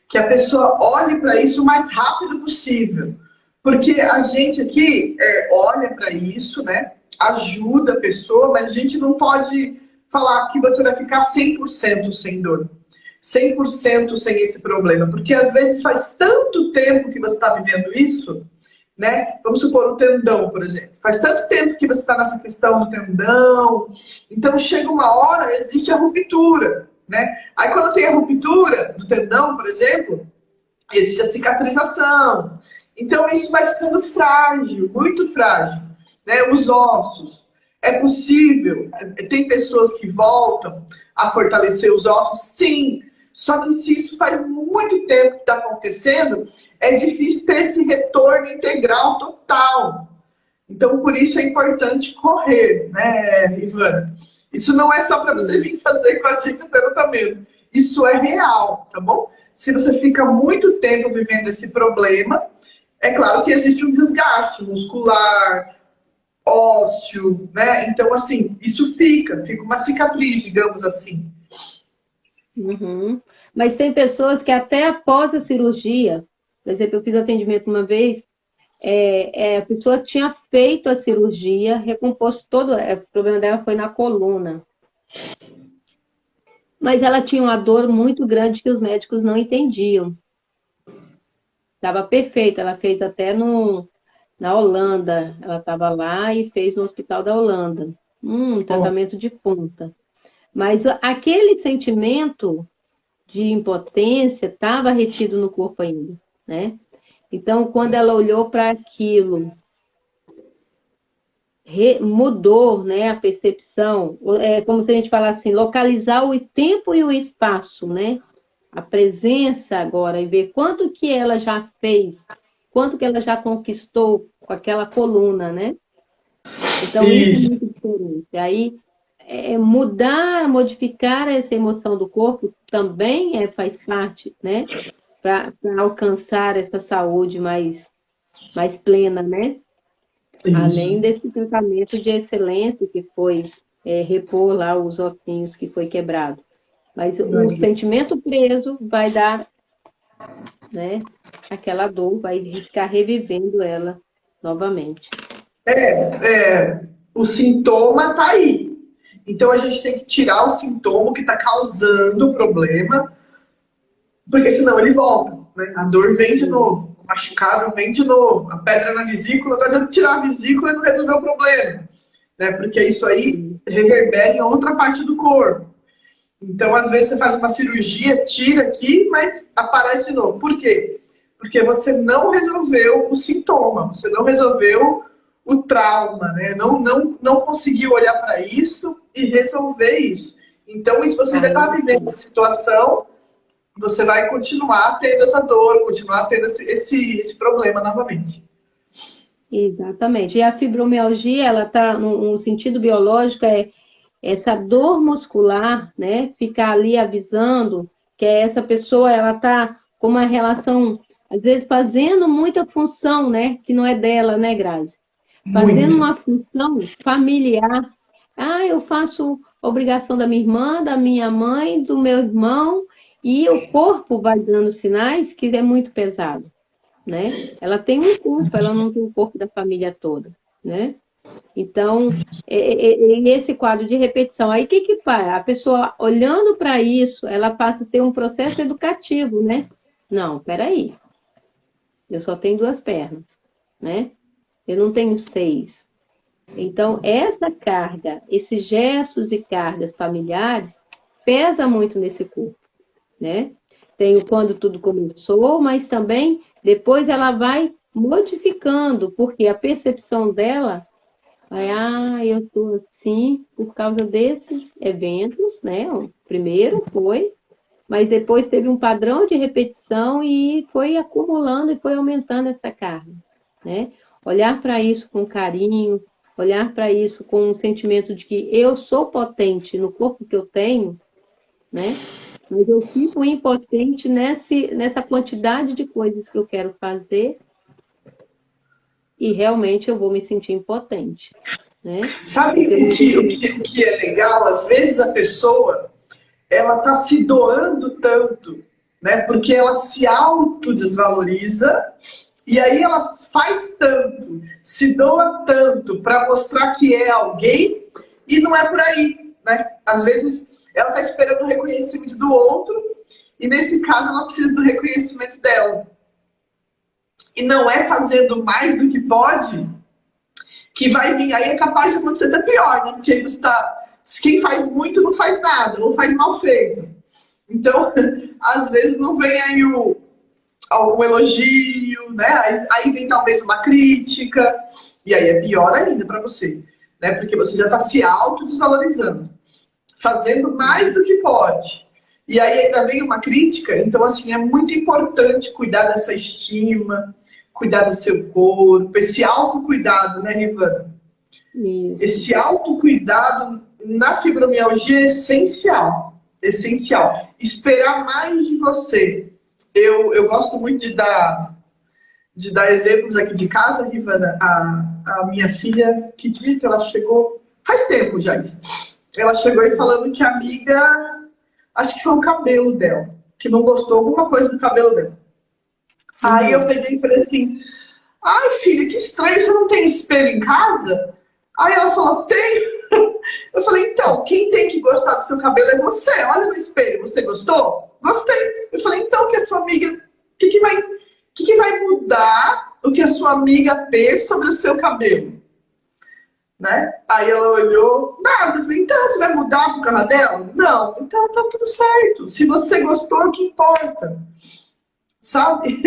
que a pessoa olhe para isso o mais rápido possível. Porque a gente aqui olha para isso, né? Ajuda a pessoa, mas a gente não pode falar que você vai ficar 100% sem dor. 100% sem esse problema. Porque às vezes faz tanto tempo que você está vivendo isso, né? Vamos supor o tendão, por exemplo. Faz tanto tempo que você está nessa questão do tendão. Então chega uma hora, existe a ruptura, né? Aí quando tem a ruptura do tendão, por exemplo, existe a cicatrização. Então isso vai ficando frágil, muito frágil, né? Os ossos. É possível, tem pessoas que voltam a fortalecer os ossos, sim. Só que se isso faz muito tempo que está acontecendo, é difícil ter esse retorno integral total. Então, por isso é importante correr, né, Ivana? Isso não é só para você vir fazer com a gente o tratamento. Isso é real, tá bom? Se você fica muito tempo vivendo esse problema, é claro que existe um desgaste muscular, ósseo, né? Então, assim, isso fica uma cicatriz, digamos assim. Uhum. Mas tem pessoas que até após a cirurgia, por exemplo, eu fiz atendimento uma vez, a pessoa tinha feito a cirurgia, recomposto todo, o problema dela foi na coluna. Mas ela tinha uma dor muito grande que os médicos não entendiam. estava perfeita. Ela fez até na Holanda. Ela estava lá e fez no Hospital da Holanda. Bom, Tratamento de ponta. Mas aquele sentimento de impotência estava retido no corpo ainda, né? Então, quando ela olhou para aquilo, mudou, né, a percepção. É como se a gente falasse assim, localizar o tempo e o espaço, né? A presença agora e ver quanto que ela já fez, quanto que ela já conquistou com aquela coluna, né? Então, isso é isso. muito diferente. Aí, mudar, modificar essa emoção do corpo também faz parte, né? Para alcançar essa saúde mais plena, né? Além Isso. desse tratamento de excelência que foi repor lá os ossinhos que foi quebrado. Mas o sentimento preso vai dar, né, aquela dor, vai ficar revivendo ela novamente. O sintoma tá aí. Então a gente tem que tirar o sintoma que está causando o problema, porque senão ele volta, né? A dor vem de novo, o machucado vem de novo, a pedra na vesícula, não adianta tirar a vesícula e não resolver o problema, né? Porque isso aí Sim. reverbera em outra parte do corpo. Então, às vezes, você faz uma cirurgia, tira aqui, mas aparece de novo. Por quê? Porque você não resolveu o sintoma, você não resolveu o trauma, né? Não conseguiu olhar para isso e resolver isso. Então, se você ainda está Aí, vivendo essa situação, você vai continuar tendo essa dor, continuar tendo esse problema novamente. exatamente. E a fibromialgia, ela está no sentido biológico, essa dor muscular, né? Ficar ali avisando que essa pessoa, ela está com uma relação, às vezes fazendo muita função, né? Que não é dela, né, Grazi? Fazendo Muito. uma função familiar. Ah, eu faço obrigação da minha irmã, da minha mãe, do meu irmão, e o corpo vai dando sinais que é muito pesado, né? Ela tem um corpo, ela não tem o corpo da família toda, né? Então, esse quadro de repetição. Aí, o que que faz? A pessoa, olhando para isso, ela passa a ter um processo educativo, né? Não, peraí, eu só tenho duas pernas, né? Eu não tenho seis. Então, essa carga, esses gestos e cargas familiares, pesa muito nesse corpo, né? Tem o quando tudo começou, mas também depois ela vai modificando, porque a percepção dela vai, eu estou assim por causa desses eventos, né? O primeiro foi, mas depois teve um padrão de repetição e foi acumulando e foi aumentando essa carga, né? Olhar para isso com carinho, olhar para isso com um sentimento de que eu sou potente no corpo que eu tenho, né? Mas eu fico impotente nessa quantidade de coisas que eu quero fazer e realmente eu vou me sentir impotente, né? Sabe Porque eu não tenho. o que é legal? Às vezes a pessoa ela está se doando tanto, né? Porque ela se autodesvaloriza e aí ela faz tanto, se doa tanto para mostrar que é alguém e não é por aí, né? Às vezes ela está esperando o reconhecimento do outro e nesse caso ela precisa do reconhecimento dela. E não é fazendo mais do que pode que vai vir. Aí é capaz de acontecer até pior, né? Porque aí você tá. Quem faz muito não faz nada, ou faz mal feito. Então, às vezes não vem aí um elogio, né? Aí vem talvez uma crítica, e aí é pior ainda para você, né? Porque você já está se autodesvalorizando, fazendo mais do que pode. E aí ainda vem uma crítica, então assim, é muito importante cuidar dessa estima, cuidar do seu corpo, esse autocuidado, né, Rivana? Isso. Esse autocuidado na fibromialgia é essencial. Essencial. Esperar mais de você. Eu gosto muito de dar exemplos aqui de casa, Rivana. A minha filha, que dia que ela chegou? Faz tempo já. Ela chegou aí falando que a amiga, acho que foi o cabelo dela, que não gostou alguma coisa do cabelo dela. Aí eu Uhum. peguei e falei assim, ai, filha, que estranho, você não tem espelho em casa? Aí ela falou, tem. Eu falei, então, quem tem que gostar do seu cabelo é você. Olha no espelho, você gostou? Gostei. Eu falei, então, que a sua amiga, o que vai que vai mudar o que a sua amiga pensa sobre o seu cabelo? Né? Aí ela olhou, nada, eu falei, então você vai mudar por causa dela? Não, então tá tudo certo. Se você gostou, é o que importa. Sabe?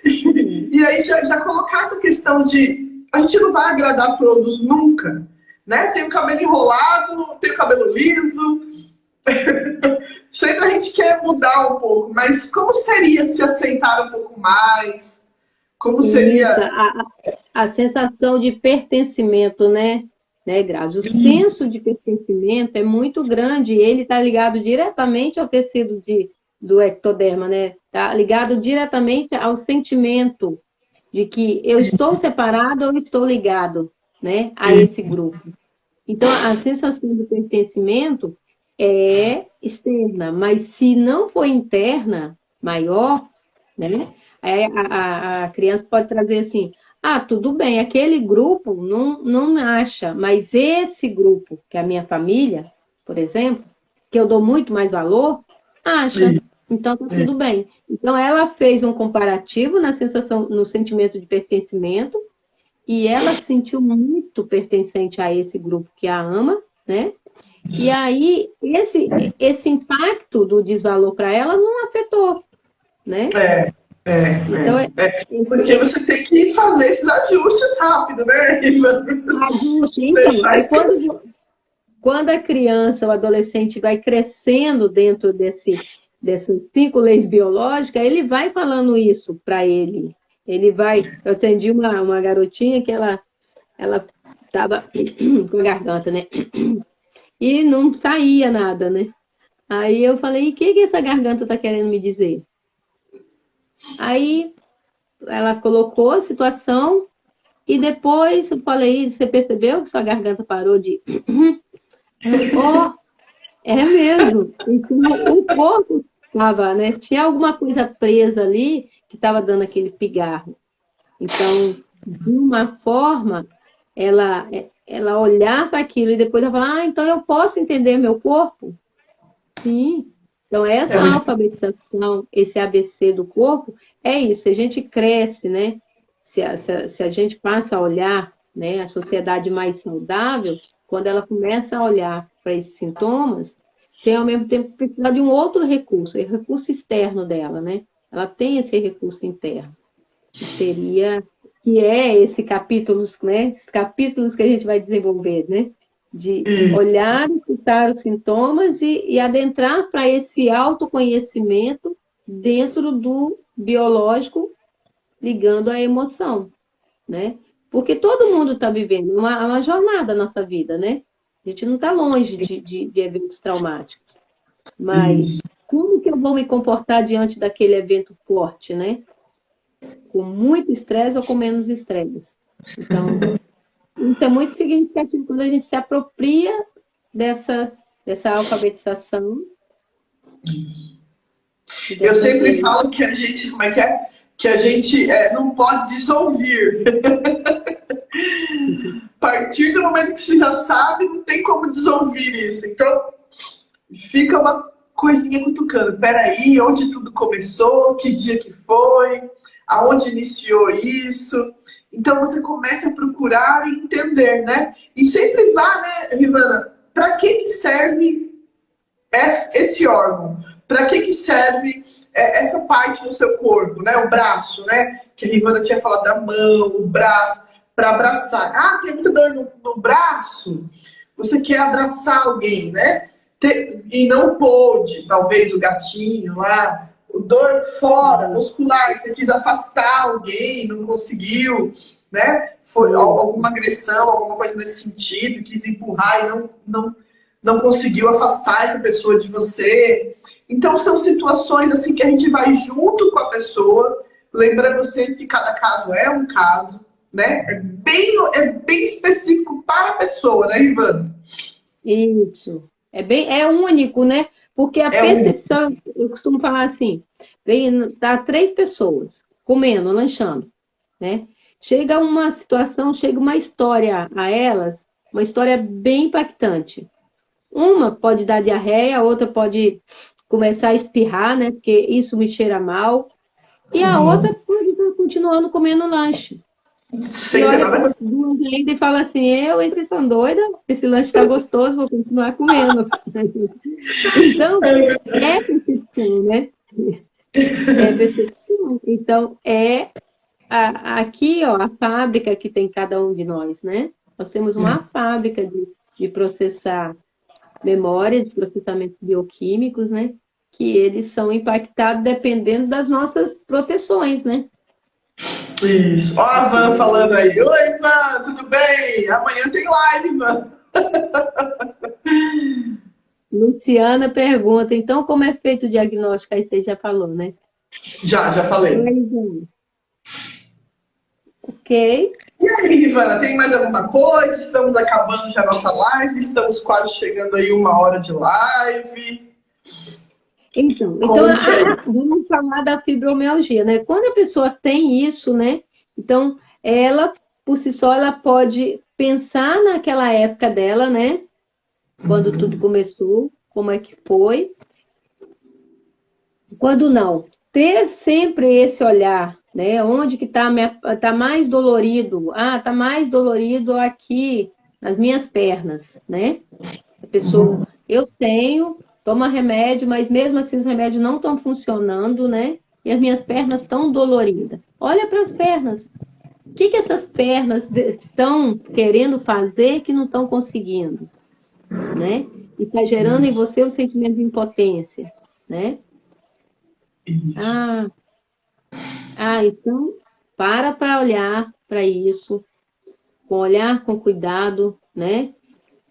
E aí já colocar essa questão de a gente não vai agradar todos nunca. Né? Tem o cabelo enrolado, tem o cabelo liso. Sempre a gente quer mudar um pouco, mas como seria se aceitar um pouco mais? Como seria. Isso, a sensação de pertencimento, né, Grazi? O senso de pertencimento é muito grande, ele está ligado diretamente ao tecido do ectoderma, né? Está ligado diretamente ao sentimento de que eu estou separado ou estou ligado, né, a esse grupo. Então, a sensação de pertencimento é externa, mas se não for interna, maior, né? Aí a criança pode trazer assim, tudo bem, aquele grupo não me acha, mas esse grupo, que é a minha família, por exemplo, que eu dou muito mais valor, acha. Então tá tudo bem. Então ela fez um comparativo na sensação, no sentimento de pertencimento, e ela se sentiu muito pertencente a esse grupo que a ama, né? E aí esse impacto do desvalor para ela não afetou, né? Então, Porque você tem que fazer esses ajustes rápido, né, Ivan? Ajuste. Então, quando a criança, o adolescente vai crescendo dentro dessas 5 leis biológicas, ele vai falando isso para ele. Eu atendi uma garotinha que ela estava com a garganta, né? E não saía nada, né? Aí eu falei, e o que essa garganta está querendo me dizer? Aí ela colocou a situação e depois eu falei, você percebeu que sua garganta parou de... Oh, é mesmo. Então, o corpo estava, né? Tinha alguma coisa presa ali que estava dando aquele pigarro. Então, de uma forma, ela olhar para aquilo e depois ela falar, então eu posso entender meu corpo? Sim. Então, essa alfabetização, esse ABC do corpo, é isso. Se a gente cresce, né? Se a gente passa a olhar, né, a sociedade mais saudável, quando ela começa a olhar para esses sintomas, sem ao mesmo tempo precisar de um outro recurso, é o recurso externo dela, né? Ela tem esse recurso interno, que é esse capítulos, né? Esses capítulos que a gente vai desenvolver, né? De olhar, escutar os sintomas e adentrar para esse autoconhecimento dentro do biológico, ligando à emoção, né? Porque todo mundo está vivendo uma jornada na nossa vida, né? A gente não está longe de eventos traumáticos. Mas como que eu vou me comportar diante daquele evento forte, né? Com muito estresse ou com menos estresse? Então, isso é muito significativo quando a gente se apropria dessa alfabetização. Eu sempre falo que a gente, como é que é? Que a gente não pode desouvir. A partir do momento que você já sabe, não tem como desouvir isso. Então, fica uma coisinha cutucando. Peraí, onde tudo começou? Que dia que foi? Aonde iniciou isso? Então, você começa a procurar e entender, né? E sempre vá, né, Rivana? Para que serve esse órgão? Para que serve essa parte do seu corpo, né? O braço, né? Que a Rivana tinha falado da mão, o braço, para abraçar. Tem muita dor no braço? Você quer abraçar alguém, né? E não pôde, talvez o gatinho lá, dor fora, muscular, você quis afastar alguém, não conseguiu, né? Foi alguma agressão, alguma coisa nesse sentido, quis empurrar e não conseguiu afastar essa pessoa de você. Então são situações assim que a gente vai junto com a pessoa, lembrando sempre que cada caso é um caso, né? É bem específico para a pessoa, né, Ivana? Isso. É único, né? Porque a percepção, eu costumo falar assim, tá 3 pessoas comendo, lanchando, né? Chega uma situação, chega uma história a elas, uma história bem impactante. Uma pode dar diarreia, a outra pode começar a espirrar, né? Porque isso me cheira mal. E a outra pode estar continuando comendo lanche. E Sem ter olha nada a para ver. as duas ainda e fala assim, esses são doidas, esse lanche está gostoso, vou continuar comendo. Então, é percepção, né? É percepção. Então, aqui, ó, a fábrica que tem cada um de nós, né? Nós temos uma fábrica de processar memória, de processamento bioquímicos, né? Que eles são impactados dependendo das nossas proteções, né? Isso. Ó, a Van falando aí. Oi, Van, tudo bem? Amanhã tem live, Van. Luciana pergunta, então como é feito o diagnóstico? Aí você já falou, né? Já falei. Pois é. Ok. E aí, Ivana, tem mais alguma coisa? Estamos acabando já a nossa live, estamos quase chegando aí 1 hora de live. Então Conte aí. vamos falar da fibromialgia, né? Quando a pessoa tem isso, né? Então, ela, por si só, ela pode pensar naquela época dela, né? Quando tudo começou, como é que foi. Quando não, ter sempre esse olhar, né? Onde que tá mais dolorido? Tá mais dolorido aqui nas minhas pernas, né? A pessoa, eu tenho, toma remédio, mas mesmo assim os remédios não estão funcionando, né? E as minhas pernas estão doloridas. Olha para as pernas. O que essas pernas estão querendo fazer que não estão conseguindo, né? E está gerando em Isso, você o sentimento de impotência, né? isso. Ah, então para olhar para isso, olhar com cuidado, né?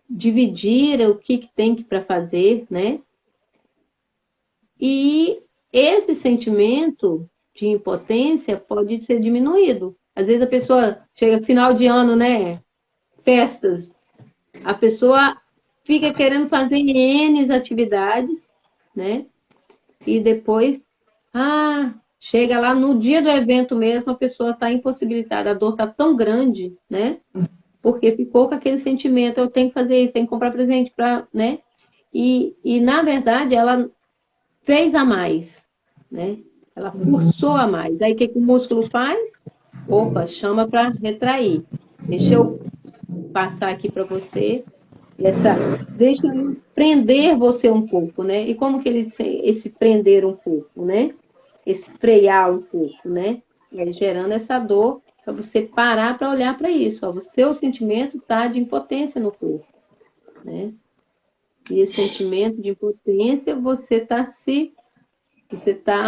Dividir o que tem para fazer, né? E esse sentimento de impotência pode ser diminuído. Às vezes a pessoa chega final de ano, né? Festas, a pessoa fica querendo fazer N atividades, né? E depois, chega lá no dia do evento mesmo, a pessoa está impossibilitada, a dor está tão grande, né? Porque ficou com aquele sentimento, eu tenho que fazer isso, tenho que comprar presente para, né? E na verdade ela fez a mais, né? Ela forçou a mais. Aí o que o músculo faz? Opa, chama para retrair. Deixa eu passar aqui para você deixa eu prender você um pouco, né? E como que esse prender um pouco, né? Esse frear um pouco, né? E aí gerando essa dor para você parar para olhar para isso. Ó, o seu sentimento está de impotência no corpo, né? E esse sentimento de impotência, você está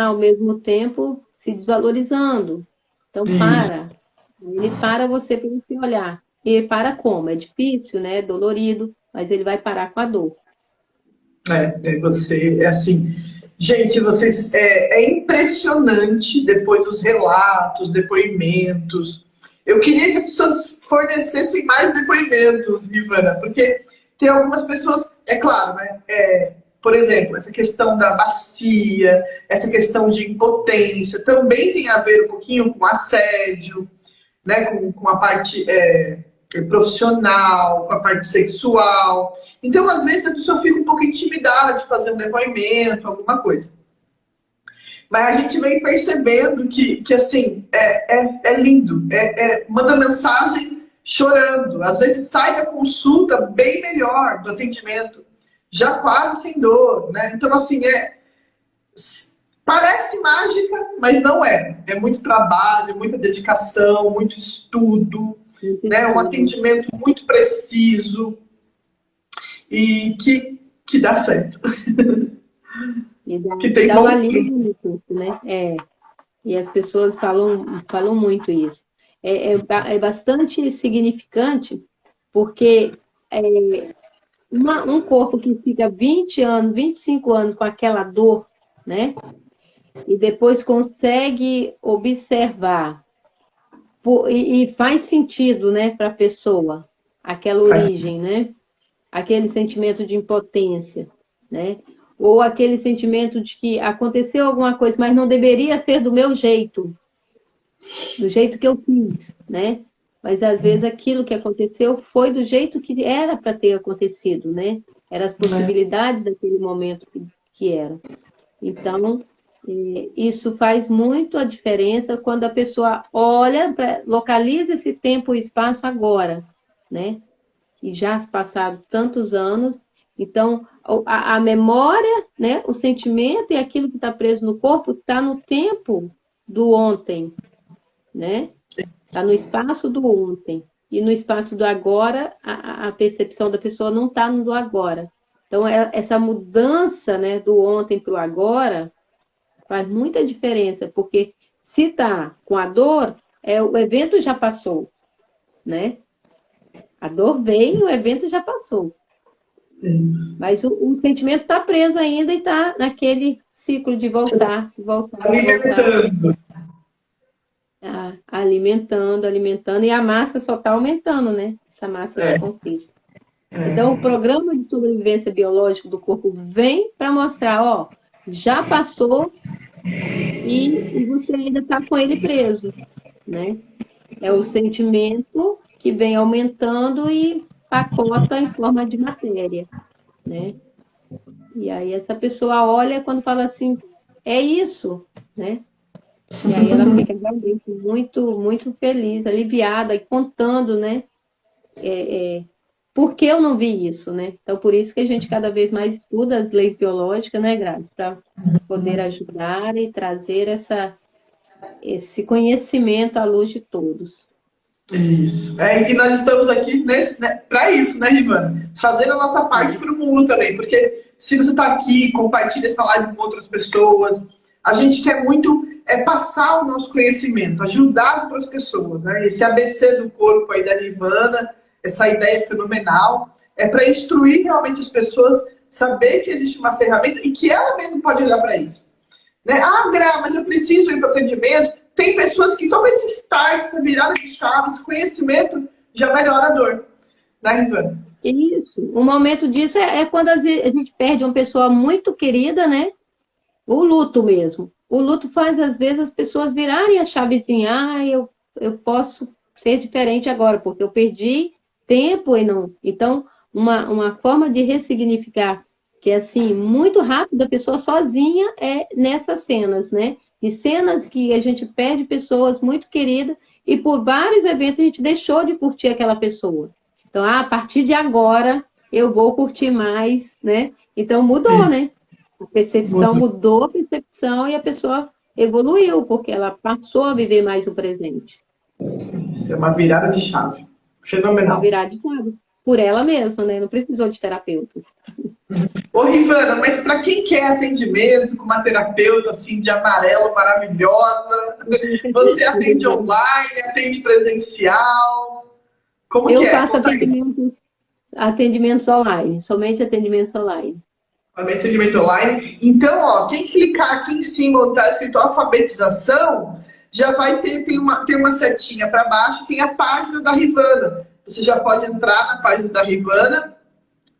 ao mesmo tempo se desvalorizando. Então Isso. para. Ele para você para você olhar. E para como? É difícil, né? É dolorido, mas ele vai parar com a dor. Você, é assim, gente, vocês, é impressionante depois os relatos, depoimentos. Eu queria que as pessoas fornecessem mais depoimentos, Ivana, porque tem algumas pessoas, é claro, né? Por exemplo, essa questão da bacia, essa questão de impotência, também tem a ver um pouquinho com assédio, né, com a parte profissional, com a parte sexual. Então, às vezes, a pessoa fica um pouco intimidada de fazer um depoimento, alguma coisa. Mas a gente vem percebendo que assim, é lindo. Manda mensagem chorando. Às vezes sai da consulta bem melhor, do atendimento, já quase sem dor, né? Então, assim, parece mágica, mas não é. É muito trabalho, muita dedicação, muito estudo, Muito né? Um estudo. atendimento muito preciso e que dá certo. Que E tem dá um bom alívio fim. no corpo, né? E as pessoas falam muito isso. É bastante significante, porque um corpo que fica 20 anos, 25 anos com aquela dor, né? E depois consegue observar, e faz sentido, né, para a pessoa, aquela Faz. origem, né? Aquele sentimento de impotência, né? Ou aquele sentimento de que aconteceu alguma coisa, mas não deveria ser do jeito que eu fiz, né? Mas às vezes aquilo que aconteceu foi do jeito que era para ter acontecido, né? Eram as Né? possibilidades daquele momento que era. Então, E isso faz muito a diferença quando a pessoa olha, localiza esse tempo e espaço agora, né? E já se passaram tantos anos. Então, a memória, né, o sentimento e aquilo que está preso no corpo está no tempo do ontem, né? Está no espaço do ontem. E no espaço do agora, a percepção da pessoa não está no do agora. Então, essa mudança, né, do ontem para o agora faz muita diferença, porque se está com a dor, o evento já passou, né? A dor veio, o evento já passou. Isso. Mas o sentimento está preso ainda e está naquele ciclo de voltar, voltar, Alimentando. voltar. Alimentando, alimentando, e a massa só está aumentando, né? Essa massa de conflito. Então, o programa de sobrevivência biológico do corpo vem para mostrar, ó, já passou e você ainda está com ele preso, né? É o sentimento que vem aumentando e pacota em forma de matéria, né? E aí essa pessoa olha quando fala assim, é isso, né? E aí ela fica realmente muito, muito feliz, aliviada e contando, né? Por que eu não vi isso, né? Então, por isso que a gente cada vez mais estuda as leis biológicas, né, Grazi? Para poder ajudar e trazer esse conhecimento à luz de todos. Isso. E nós estamos aqui para isso, né, Rivana? Fazendo a nossa parte para o mundo também, porque se você está aqui, compartilha essa live com outras pessoas, a gente quer muito passar o nosso conhecimento, ajudar outras pessoas, né? Esse ABC do corpo aí da Rivana, essa ideia fenomenal, é para instruir realmente as pessoas, saber que existe uma ferramenta e que ela mesma pode olhar para isso. Né? Ah, Gra, mas eu preciso ir para o atendimento. Tem pessoas que só com esse start, essa virada de chave, esse conhecimento, já melhora a dor. Né, Rivana? Isso. Um momento disso é quando a gente perde uma pessoa muito querida, né? O luto mesmo. O luto faz, às vezes, as pessoas virarem a chavezinha. Ah, eu posso ser diferente agora, porque eu perdi tempo e não. Então, uma forma de ressignificar, que é assim, muito rápido, a pessoa sozinha é nessas cenas, né? E cenas que a gente perde pessoas muito queridas e por vários eventos a gente deixou de curtir aquela pessoa. Então, a partir de agora, eu vou curtir mais, né? Então, mudou, né? A percepção mudou a percepção e a pessoa evoluiu, porque ela passou a viver mais o presente. Isso é uma virada de chave. Fenomenal. Uma virada de chave. Por ela mesma, né? Não precisou de terapeutas. Ô, Rivana, mas para quem quer atendimento com uma terapeuta assim de amarelo maravilhosa, você atende online, atende presencial? Como eu que é? faço atendimentos online, somente atendimentos online. Atendimento online. Então, ó, quem clicar aqui em cima onde está escrito alfabetização, já vai tem uma setinha para baixo, tem a página da Rivana. Você já pode entrar na página da Rivana,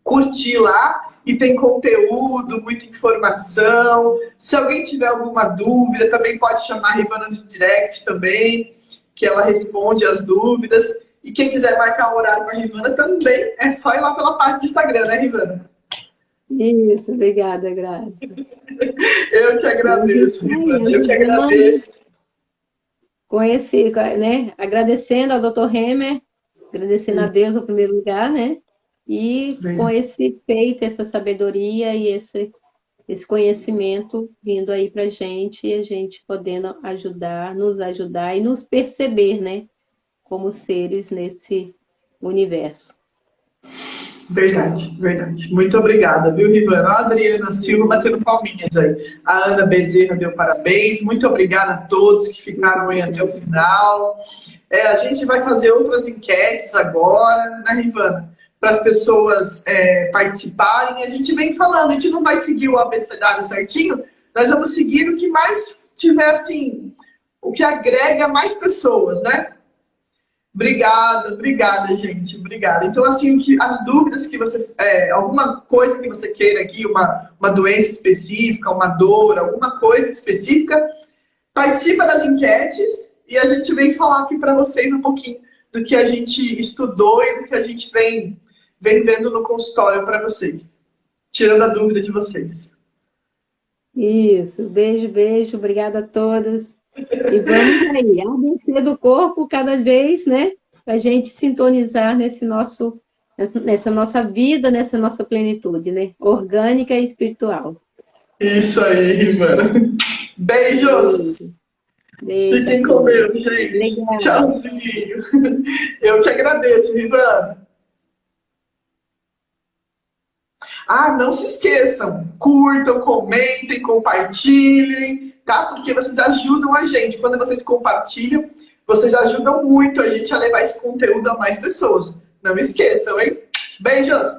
curtir lá, e tem conteúdo, muita informação. Se alguém tiver alguma dúvida, também pode chamar a Rivana de direct também, que ela responde as dúvidas. E quem quiser marcar um horário com a Rivana também, é só ir lá pela página do Instagram, né, Rivana? Isso, obrigada, Graça. Eu que agradeço, Rivana, eu que agradeço. Conheci, né? Agradecendo ao Dr. Hemer, agradecendo a Deus no primeiro lugar, né? E com esse feito, essa sabedoria e esse conhecimento vindo aí pra gente e a gente podendo nos ajudar e nos perceber, né? Como seres nesse universo. Verdade, verdade. Muito obrigada, viu, Rivana? A Adriana Silva batendo palminhas aí. A Ana Bezerra deu parabéns. Muito obrigada a todos que ficaram aí até o final. A gente vai fazer outras enquetes agora, né, Rivana? Para as pessoas participarem. A gente vem falando, a gente não vai seguir o abecedário certinho, nós vamos seguir o que mais tiver, assim, o que agrega mais pessoas, né? Obrigada, gente. Obrigada. Então, assim, as dúvidas que você... alguma coisa que você queira aqui, uma doença específica, uma dor, alguma coisa específica, participa das enquetes e a gente vem falar aqui para vocês um pouquinho do que a gente estudou e do que a gente vem vendo no consultório para vocês. Tirando a dúvida de vocês. Isso, beijo, beijo, obrigada a todas. E vamos aí, ABC do corpo cada vez, né? Para a gente sintonizar nessa nossa vida, nessa nossa plenitude, né? Orgânica e espiritual. Isso aí, Ivana. Beijos! Beijo, beijo a Fiquem com todos. Deus, gente. Obrigada. Tchauzinho. Eu que agradeço, Ivana. Ah, não se esqueçam, curtam, comentem, compartilhem, tá? Porque vocês ajudam a gente. Quando vocês compartilham, vocês ajudam muito a gente a levar esse conteúdo a mais pessoas. Não esqueçam, hein? Beijos!